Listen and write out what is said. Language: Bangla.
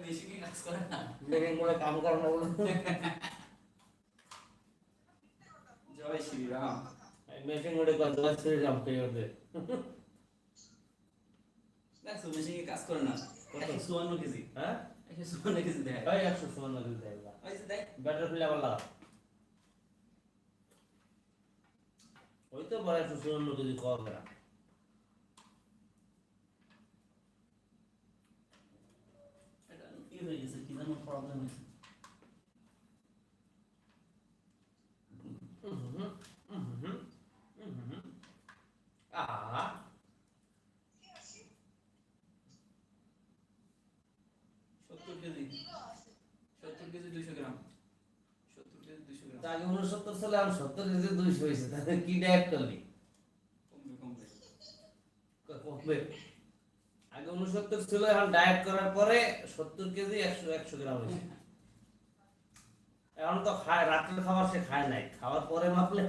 মেশিনে কাজ করে না। মেশিন করে কাম করে না বলে জয় শ্রীরাম। মেশিন করে কত বছর কাম করে দেখছো মেশিনে কাজ করে না। কত? 154 কেজি। হ্যাঁ 154 কেজি দেয়। ভাই 100 না দিতে হবে ওই যে দেখ। ব্যাটারি ফিল আবার লাগা ওই তো বড় 100 কেজি কম না এটা কি হয়ে গেছে, কি জানো প্রবলেম হয়েছে। আ 70 কেজি। 70 কেজি 200 গ্রাম। 70 কেজি 200 গ্রাম। আগে 69 সালে আমি 70 কেজি 200 হয়েছে তাহলে কি ডায়েট করলি কমবে কমবে। কমবে আগে 69 ছিল এখন ডায়েট করার পরে 70 কেজি 100 গ্রাম হয়েছে এখন তো খায় রাতের খাবার সে খায় নাই খাওয়ার পরে মাপলে